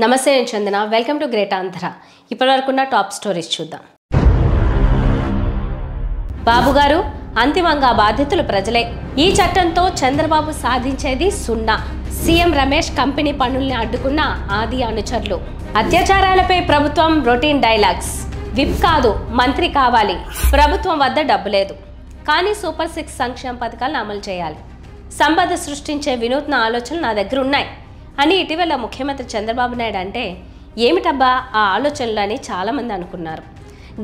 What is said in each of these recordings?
నమస్తే నేను Chandana welcome to great Andhra ఇప్పటివరకున్న టాప్ స్టోరీస్ చూద్దాం బాబు గారు అంతిమంగా బాధితులు ప్రజలే ఈ చట్టంతో చంద్రబాబు సాధించేది సున్నా సీఎం రమేష్ కంపెనీ పనుల్ని అడ్డుకున్న ఆది అనుచరులు అత్యాచారాలపై ప్రభుత్వం రొటీన్ డైలాగ్స్ విప్ కాదు మంత్రి కావాలి ప్రభుత్వం వద్ద డబ్బు లేదు కానీ సూపర్ 6 సంక్షేమ పథకాలను అమలు చేయాలి సంపద సృష్టించే వినూత్న ఆలోచనలు నా దగ్గర ఉన్నాయి అని ఇటీవల ముఖ్యమంత్రి చంద్రబాబు నాయుడు అంటే ఏమిటబ్బా ఆ ఆలోచనలు అని చాలామంది అనుకున్నారు.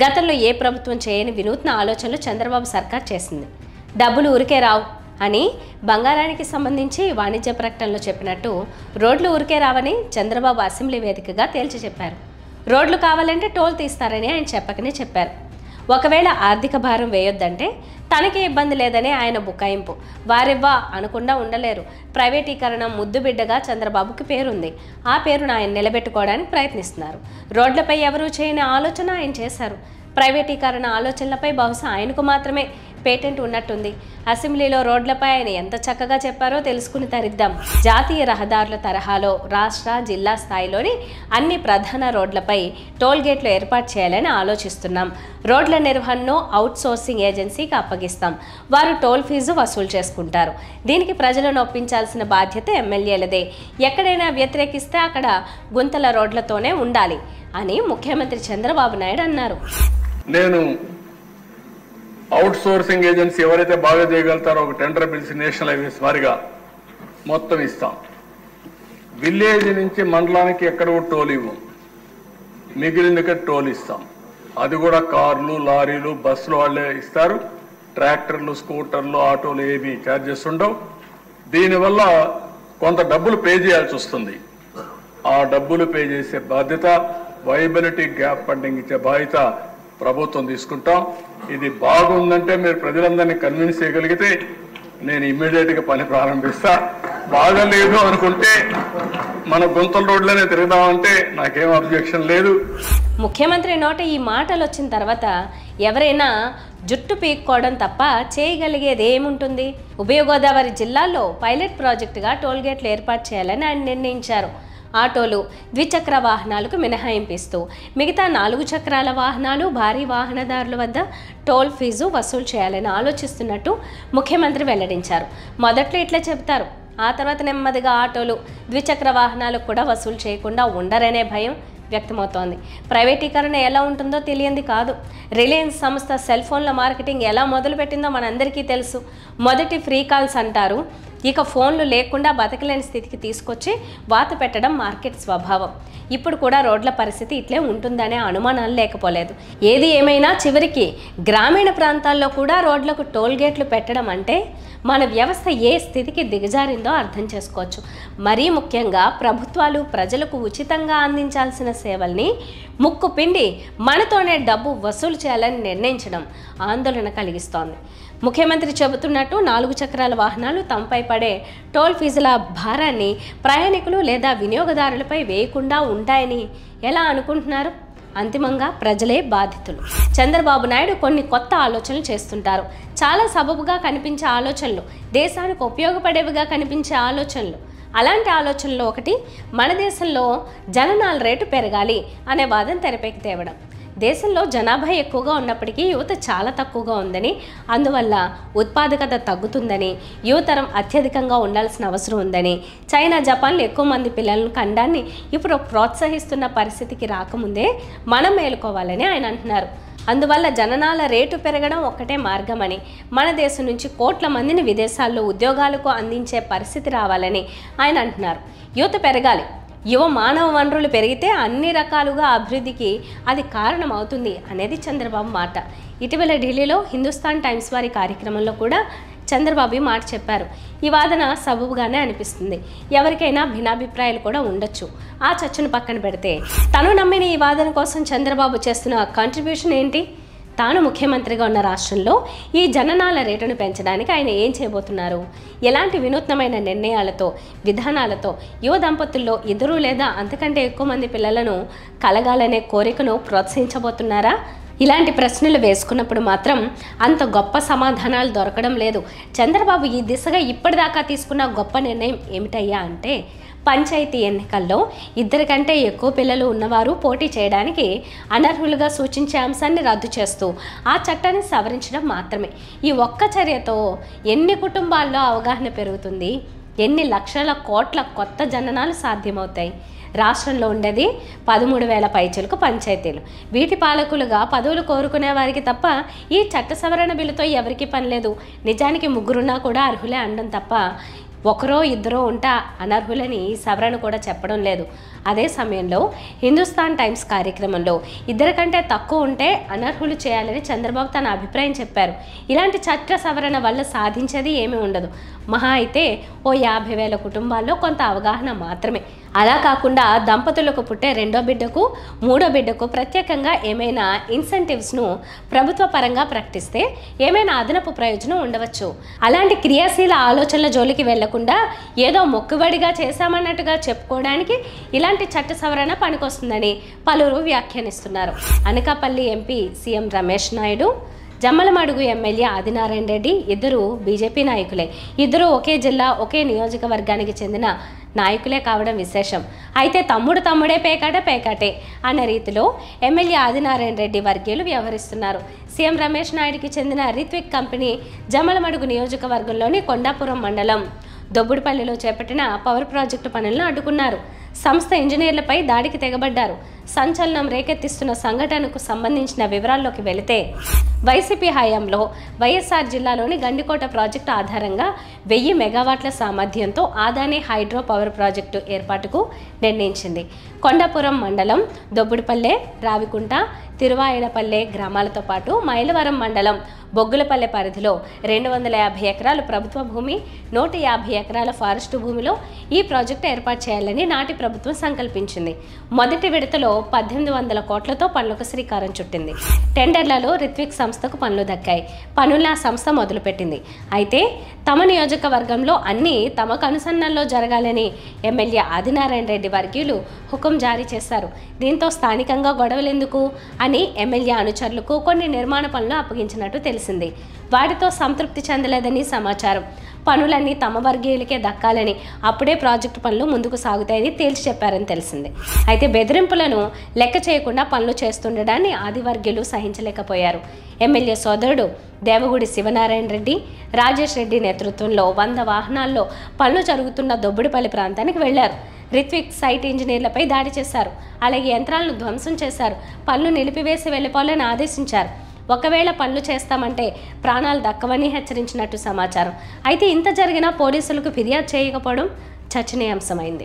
గతంలో ఏ ప్రభుత్వం చేయని వినూత్న ఆలోచనలు చంద్రబాబు సర్కార్ చేసింది. డబ్బులు ఊరికే రావు అని బంగారానికి సంబంధించి వాణిజ్య ప్రకటనలో చెప్పినట్టు రోడ్లు ఊరికే రావని చంద్రబాబు అసెంబ్లీ వేదికగా తేల్చి చెప్పారు. రోడ్లు కావాలంటే టోల్ తీస్తారని ఆయన చెప్పకనే చెప్పారు. ఒకవేళ ఆర్థిక భారం వేయొద్దంటే తనకే ఇబ్బంది లేదని ఆయన బుకాయింపు. వారివ్వా అనకుండా ఉండలేరు. ప్రైవేటీకరణ ముద్దుబిడ్డగా చంద్రబాబుకి పేరుంది. ఆ పేరును ఆయన నిలబెట్టుకోవడానికి ప్రయత్నిస్తున్నారు. రోడ్లపై ఎవరూ చేయని ఆలోచన ఆయన చేశారు. ప్రైవేటీకరణ ఆలోచనలపై బహుశా ఆయనకు మాత్రమే పేటెంట్ ఉన్నట్టుంది. అసెంబ్లీలో రోడ్లపై ఆయన ఎంత చక్కగా చెప్పారో తెలుసుకుని తరిద్దాం. జాతీయ రహదారుల తరహాలో రాష్ట్ర జిల్లా స్థాయిలోని అన్ని ప్రధాన రోడ్లపై టోల్ గేట్లు ఏర్పాటు చేయాలని ఆలోచిస్తున్నాం. రోడ్ల నిర్వహణను అవుట్సోర్సింగ్ ఏజెన్సీకి అప్పగిస్తాం. వారు టోల్ ఫీజు వసూలు చేసుకుంటారు. దీనికి ప్రజలను ఒప్పించాల్సిన బాధ్యత ఎమ్మెల్యేలదే. ఎక్కడైనా వ్యతిరేకిస్తే అక్కడ గుంతల రోడ్లతోనే ఉండాలి అని ముఖ్యమంత్రి చంద్రబాబు నాయుడు అన్నారు. నేను అవుట్ సోర్సింగ్ ఏజెన్సీ ఎవరైతే బాగా చేయగలుగుతారో ఒక టెండర్ పిలిచి నేషనల్ హైవేస్ వారిగా మొత్తం ఇస్తాం. విలేజ్ నుంచి మండలానికి ఎక్కడ టోల్ ఇవ్వం, మిగిలిన టోల్ ఇస్తాం. అది కూడా కార్లు లారీలు బస్సులు వాళ్ళే ఇస్తారు. ట్రాక్టర్లు స్కూటర్లు ఆటోలు ఏవి ఛార్జెస్ ఉండవు. దీనివల్ల కొంత డబ్బులు పే చేయాల్సి వస్తుంది. ఆ డబ్బులు పే చేసే బాధ్యత, వైబిలిటీ గ్యాప్ ఫండింగ్ ఇచ్చే బాధ్యత ప్రభుత్వం తీసుకుంటాం. ఇది బాగుందంటే మీరు ప్రజలందరినీ కన్విన్స్ చేయగలిగితే నేను ఇమ్మీడియట్గా పని ప్రారంభిస్తా. బాగలేదు అనుకుంటే మన గుంతల రోడ్లనే తిరుగుదామంటే నాకేం అబ్జెక్షన్ లేదు. ముఖ్యమంత్రి నోట ఈ మాటలు వచ్చిన తర్వాత ఎవరైనా జుట్టు పీక్కోవడం తప్ప చేయగలిగేది ఏముంటుంది? ఉభయ గోదావరి జిల్లాల్లో పైలట్ ప్రాజెక్టుగా టోల్ గేట్లు ఏర్పాటు చేయాలని ఆయన నిర్ణయించారు. ఆటోలు ద్విచక్ర వాహనాలకు మినహాయింపిస్తూ మిగతా 4 చక్రాల వాహనాలు భారీ వాహనదారుల వద్ద టోల్ ఫీజు వసూలు చేయాలని ఆలోచిస్తున్నట్టు ముఖ్యమంత్రి వెల్లడించారు. మొదట్లో ఇట్లా చెబుతారు, ఆ తర్వాత నెమ్మదిగా ఆటోలు ద్విచక్ర వాహనాలకు కూడా వసూలు చేయకుండా ఉండరనే భయం వ్యక్తమవుతోంది. ప్రైవేటీకరణ ఎలా ఉంటుందో తెలియంది కాదు. రిలయన్స్ సంస్థ సెల్ ఫోన్ల మార్కెటింగ్ ఎలా మొదలుపెట్టిందో మనందరికీ తెలుసు. మొదటి ఫ్రీ కాల్స్ అంటారు. ఇక ఫోన్లు లేకుండా బతకలేని స్థితికి తీసుకొచ్చి వాత పెట్టడం మార్కెట్ స్వభావం. ఇప్పుడు కూడా రోడ్ల పరిస్థితి ఇట్లే ఉంటుందనే అనుమానాలు లేకపోలేదు. ఏది ఏమైనా చివరికి గ్రామీణ ప్రాంతాల్లో కూడా రోడ్లకు టోల్ గేట్లు పెట్టడం అంటే మన వ్యవస్థ ఏ స్థితికి దిగజారిందో అర్థం చేసుకోవచ్చు. మరీ ముఖ్యంగా ప్రభుత్వాలు ప్రజలకు ఉచితంగా అందించాల్సిన సేవల్ని ముక్కు పిండి మనతోనే డబ్బు వసూలు చేయాలని నిర్ణయించడం ఆందోళన కలిగిస్తోంది. ముఖ్యమంత్రి చెబుతున్నట్టు 4 చక్రాల వాహనాలు తమపై పడే టోల్ ఫీజుల భారాన్ని ప్రయాణికులు లేదా వినియోగదారులపై వేయకుండా ఉంటాయని ఎలా అనుకుంటున్నారు? అంతిమంగా ప్రజలే బాధితులు. చంద్రబాబు నాయుడు కొన్ని కొత్త ఆలోచనలు చేస్తుంటారు. చాలా సబబుగా కనిపించే ఆలోచనలు, దేశానికి ఉపయోగపడేవిగా కనిపించే ఆలోచనలు. అలాంటి ఆలోచనలో ఒకటి మన దేశంలో జననాల రేటు పెరగాలి అనే వాదన తెరపైకి తేవడం. దేశంలో జనాభా ఎక్కువగా ఉన్నప్పటికీ యువత చాలా తక్కువగా ఉందని, అందువల్ల ఉత్పాదకత తగ్గుతుందని, యువతరం అత్యధికంగా ఉండాల్సిన అవసరం ఉందని, చైనా జపాన్లో ఎక్కువ మంది పిల్లలను కండాన్ని ఇప్పుడు ప్రోత్సహిస్తున్న పరిస్థితికి రాకముందే మనం మేలుకోవాలని ఆయన అంటున్నారు. అందువల్ల జననాల రేటు పెరగడం ఒక్కటే మార్గమని, మన దేశం నుంచి కోట్ల మందిని విదేశాల్లో ఉద్యోగాలకు అందించే పరిస్థితి రావాలని ఆయన అంటున్నారు. యువత పెరగాలి. యువ మానవ వనరులు పెరిగితే అన్ని రకాలుగా అభివృద్ధికి అది కారణం అవుతుంది అనేది చంద్రబాబు మాట. ఇటీవల ఢిల్లీలో హిందుస్థాన్ టైమ్స్ వారి కార్యక్రమంలో కూడా చంద్రబాబు ఈ మాట చెప్పారు. ఈ వాదన సబబుగానే అనిపిస్తుంది. ఎవరికైనా భిన్నాభిప్రాయాలు కూడా ఉండొచ్చు. ఆ చర్చను పక్కన పెడితే తను నమ్మిన ఈ వాదన కోసం చంద్రబాబు చేస్తున్న కాంట్రిబ్యూషన్ ఏంటి? తాను ముఖ్యమంత్రిగా ఉన్న రాష్ట్రంలో ఈ జననాల రేటును పెంచడానికి ఆయన ఏం చేయబోతున్నారు? ఎలాంటి వినూత్నమైన నిర్ణయాలతో, విధానాలతో యువ దంపతుల్లో 2 లేదా అంతకంటే ఎక్కువ మంది పిల్లలను కలగాలనే కోరికను ప్రోత్సహించబోతున్నారా? ఇలాంటి ప్రశ్నలు వేసుకున్నప్పుడు మాత్రం అంత గొప్ప సమాధానాలు దొరకడం లేదు. చంద్రబాబు ఈ దిశగా ఇప్పటిదాకా తీసుకున్న గొప్ప నిర్ణయం ఏమిటయ్యా అంటే పంచాయతీ ఎన్నికల్లో 2 కంటే ఎక్కువ పిల్లలు ఉన్నవారు పోటీ చేయడానికి అనర్హులుగా సూచించే అంశాన్ని రద్దు చేస్తూ ఆ చట్టాన్ని సవరించడం మాత్రమే. ఈ ఒక్క చర్యతో ఎన్ని కుటుంబాల్లో అవగాహన పెరుగుతుంది, ఎన్ని లక్షల కోట్ల కొత్త జననాలు సాధ్యమవుతాయి. రాష్ట్రంలో ఉండేది 13,000 పైచిలకు పంచాయతీలు. వీటి పాలకులుగా పదవులు కోరుకునే వారికి తప్ప ఈ చట్ట సవరణ బిల్లుతో ఎవరికి పని లేదు. నిజానికి 3 కూడా అర్హులే అనడం తప్ప 1 2 ఉంటా అనర్హులని ఈ సవరణ కూడా చెప్పడం లేదు. అదే సమయంలో హిందుస్థాన్ టైమ్స్ కార్యక్రమంలో 2 కంటే తక్కువ ఉంటే అనర్హులు చేయాలని చంద్రబాబు తన అభిప్రాయం చెప్పారు. ఇలాంటి చట్ట సవరణ వల్ల సాధించేది ఏమీ ఉండదు. మహా అయితే ఓ 50,000 కుటుంబాల్లో కొంత అవగాహన మాత్రమే. అలా కాకుండా దంపతులకు పుట్టే 2వ బిడ్డకు 3వ బిడ్డకు ప్రత్యేకంగా ఏమైనా ఇన్సెంటివ్స్ను ప్రభుత్వ పరంగా ప్రకటిస్తే ఏమైనా అదనపు ప్రయోజనం ఉండవచ్చు. అలాంటి క్రియాశీల ఆలోచనల జోలికి వెళ్లకుండా ఏదో మొక్కుబడిగా చేశామన్నట్టుగా చెప్పుకోవడానికి ఇలాంటి చట్ట సవరణ పనికొస్తుందని పలువురు వ్యాఖ్యానిస్తున్నారు. Anakapalli MP CM Ramesh Naidu, Jammalamadugu MLA Adinarayana Reddy ఇద్దరు బీజేపీ నాయకులే. ఇద్దరు ఒకే జిల్లా ఒకే నియోజకవర్గానికి చెందిన నాయకులే కావడం విశేషం. అయితే తమ్ముడే పేకాటే అనే రీతిలో ఎమ్మెల్యే ఆదినారాయణ రెడ్డి వర్గీయులు వ్యవహరిస్తున్నారు. సీఎం రమేష్ నాయుడికి చెందిన రిత్విక్ కంపెనీ జమ్మలమడుగు నియోజకవర్గంలోని కొండాపురం మండలం దొబ్బుడిపల్లిలో చేపట్టిన పవర్ ప్రాజెక్టు పనులను అడ్డుకున్నారు. సంస్థ ఇంజనీర్లపై దాడికి తెగబడ్డారు. సంచలనం రేకెత్తిస్తున్న సంఘటనకు సంబంధించిన వివరాల్లోకి వెళితే వైసీపీ హయాంలో వైఎస్ఆర్ జిల్లాలోని గండికోట ప్రాజెక్టు ఆధారంగా 1000 మెగావాట్ల సామర్థ్యంతో ఆదాని హైడ్రో పవర్ ప్రాజెక్టు ఏర్పాటుకు నిర్ణయించింది. కొండాపురం మండలం దొబ్బుడిపల్లె, రావికుంట, తిరువాయిలపల్లె గ్రామాలతో పాటు మైలవరం మండలం బొగ్గులపల్లె పరిధిలో 250 ఎకరాల ప్రభుత్వ భూమి, 150 ఎకరాల ఫారెస్టు భూమిలో ఈ ప్రాజెక్టు ఏర్పాటు చేయాలని నాటి ప్రభుత్వం సంకల్పించింది. మొదటి విడతలో 1800 కోట్లతో పనులకు శ్రీకారం చుట్టింది. టెండర్లలో రిత్విక్ సంస్థకు పనులు దక్కాయి. పనుల సంస్థ మొదలుపెట్టింది. అయితే తమ నియోజకవర్గంలో అన్నీ తమకు అనుసంధానంలో జరగాలని ఎమ్మెల్యే ఆదినారాయణ రెడ్డి వర్గీయులు హుకుం జారీ చేశారు. దీంతో స్థానికంగా గొడవలెందుకు అని ఎమ్మెల్యే అనుచరులకు కొన్ని నిర్మాణ పనులు అప్పగించినట్టు తెలిసింది. వాటితో సంతృప్తి చెందలేదని సమాచారం. పనులన్నీ తమ వర్గీయులకే దక్కాలని, అప్పుడే ప్రాజెక్టు పనులు ముందుకు సాగుతాయని తేల్చి చెప్పారని తెలిసింది. అయితే బెదిరింపులను లెక్క చేయకుండా పనులు చేస్తుండడాన్ని ఆదివర్గీయులు సహించలేకపోయారు. ఎమ్మెల్యే సోదరుడు దేవగుడి శివనారాయణ రెడ్డి, రాజేష్ రెడ్డి నేతృత్వంలో 100 వాహనాల్లో పనులు జరుగుతున్న దొబ్బుడిపల్లి ప్రాంతానికి వెళ్లారు. రిత్విక్ సైట్ ఇంజనీర్లపై దాడి చేశారు. అలాగే యంత్రాలను ధ్వంసం చేశారు. పనులు నిలిపివేసి వెళ్లిపోవాలని ఆదేశించారు. ఒకవేళ పనులు చేస్తామంటే ప్రాణాలు దక్కవని హెచ్చరించినట్టు సమాచారం. అయితే ఇంత జరిగినా పోలీసులకు ఫిర్యాదు చేయకపోవడం చర్చనీయాంశమైంది.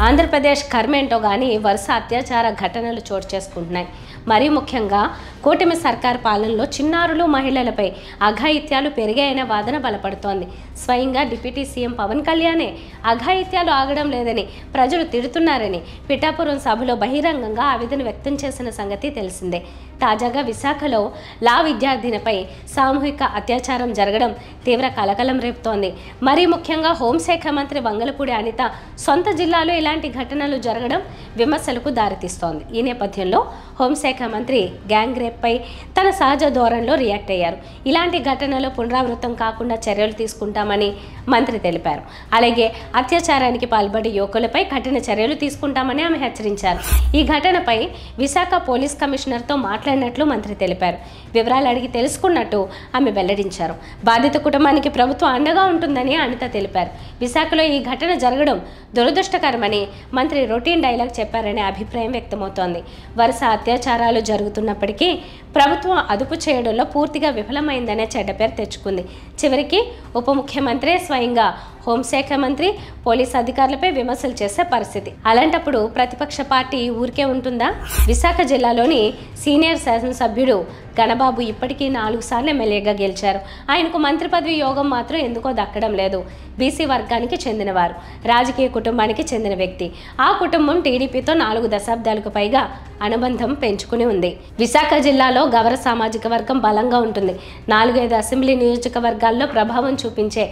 ఆంధ్రప్రదేశ్ కర్మేంటో కానీ వరుస అత్యాచార ఘటనలు చోటు చేసుకుంటున్నాయి. మరీ ముఖ్యంగా కూటమి సర్కార్ పాలనలో చిన్నారులు, మహిళలపై అఘాయిత్యాలు పెరిగాయనే వాదన బలపడుతోంది. స్వయంగా డిప్యూటీ సీఎం పవన్ కళ్యాణే అఘాయిత్యాలు ఆగడం లేదని, ప్రజలు తిడుతున్నారని పిఠాపురం సభలో బహిరంగంగా ఆవేదన వ్యక్తం చేసిన సంగతి తెలిసిందే. తాజాగా విశాఖలో లా విద్యార్థినిపై సామూహిక అత్యాచారం జరగడం తీవ్ర కలకలం రేపుతోంది. మరీ ముఖ్యంగా హోంశాఖ మంత్రి వంగలపూడి అనిత సొంత జిల్లాలో ఇలాంటి ఘటనలు జరగడం విమర్శలకు దారితీస్తోంది. ఈ నేపథ్యంలో హోంశాఖ మంత్రి గ్యాంగ్ రేప్పై తన సహజ ధోరణిలో రియాక్ట్ అయ్యారు. ఇలాంటి ఘటనలు పునరావృతం కాకుండా చర్యలు తీసుకుంటామని మంత్రి తెలిపారు. అలాగే అత్యాచారానికి పాల్పడే యువకులపై కఠిన చర్యలు తీసుకుంటామని ఆమె హెచ్చరించారు. ఈ ఘటనపై విశాఖ పోలీస్ కమిషనర్తో మాట్లాడినట్లు మంత్రి తెలిపారు. వివరాలు అడిగి తెలుసుకున్నట్టు ఆమె వెల్లడించారు. బాధిత కుటుంబానికి ప్రభుత్వం అండగా ఉంటుందని అనిత తెలిపారు. విశాఖలో ఈ ఘటన జరగడం దురదృష్టకరమని మంత్రి రొటీన్ డైలాగ్ చెప్పారనే అభిప్రాయం వ్యక్తమవుతోంది. వరుస అత్యాచారాలు జరుగుతున్నప్పటికీ ప్రభుత్వం అదుపు చేయడంలో పూర్తిగా విఫలమైందనే చెడ్డ పేరు తెచ్చుకుంది. చివరికి ఉప ముఖ్యమంత్రి స్వయంగా హోంశాఖ మంత్రి పోలీస్ అధికారులపై విమర్శలు చేసే పరిస్థితి. అలాంటప్పుడు ప్రతిపక్ష పార్టీ ఊరికే ఉంటుందా? విశాఖ జిల్లాలోని సీనియర్ శాసనసభ్యుడు గణబాబు ఇప్పటికీ 4 సార్లు ఎమ్మెల్యేగా గెలిచారు. ఆయనకు మంత్రి పదవి యోగం మాత్రం ఎందుకో దక్కడం లేదు. బీసీ వర్గానికి చెందినవారు, రాజకీయ కుటుంబానికి చెందిన వ్యక్తి. ఆ కుటుంబం టీడీపీతో 4 దశాబ్దాలకు పైగా అనుబంధం పెంచుకుని ఉంది. విశాఖ జిల్లాలో గవర సామాజిక వర్గం బలంగా ఉంటుంది. 4-5 అసెంబ్లీ నియోజకవర్గాల్లో ప్రభావం చూపించే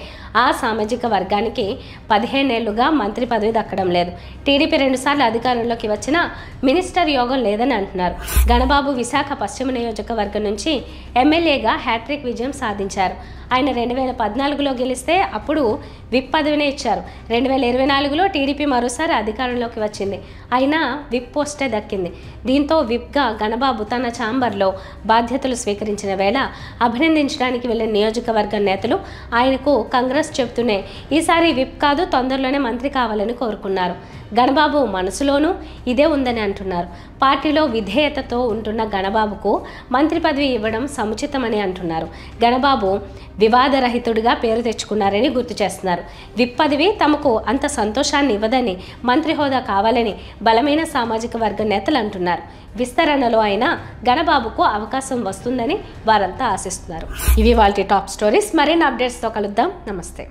ఆ సామాజిక వర్గానికి 15 ఏళ్లుగా మంత్రి పదవి దక్కడం లేదు. టీడీపీ 2 సార్లు అధికారంలోకి వచ్చినా మినిస్టర్ యోగం లేదని అంటున్నారు. గణబాబు విశాఖ పశ్చిమ నియోజకవర్గం నియోజకవర్గం నుంచి ఎమ్మెల్యేగా హ్యాట్రిక్ విజయం సాధించారు. ఆయన 2014లో గెలిస్తే అప్పుడు విప్ పదవినే ఇచ్చారు. 2024లో టీడీపీ మరోసారి అధికారంలోకి వచ్చింది. అయినా విప్ పోస్టే దక్కింది. దీంతో విప్గా గణబాబు తన ఛాంబర్లో బాధ్యతలు స్వీకరించిన వేళ అభినందించడానికి వెళ్లిన నియోజకవర్గం నేతలు ఆయనకు కాంగ్రెస్ చెబుతూనే ఈసారి విప్ కాదు, తొందరలోనే మంత్రి కావాలని కోరుకున్నారు. గణబాబు మనసులోనూ ఇదే ఉందని అంటున్నారు. పార్టీలో విధేయతతో ఉంటున్న గణబాబుకు మంత్రి పదవి ఇవ్వడం సముచితమని అంటున్నారు. గణబాబు వివాదరహితుడిగా పేరు తెచ్చుకున్నారని గుర్తు చేస్తున్నారు. విప్ పదవి తమకు అంత సంతోషాన్ని ఇవ్వదని, మంత్రి హోదా కావాలని బలమైన సామాజిక వర్గ నేతలు అంటున్నారు. విస్తరణలో అయినా గణబాబుకు అవకాశం వస్తుందని వారంతా ఆశిస్తున్నారు. ఇవి వాళ్ళ టాప్ స్టోరీస్. మరిన్ని అప్డేట్స్తో కలుద్దాం. నమస్తే.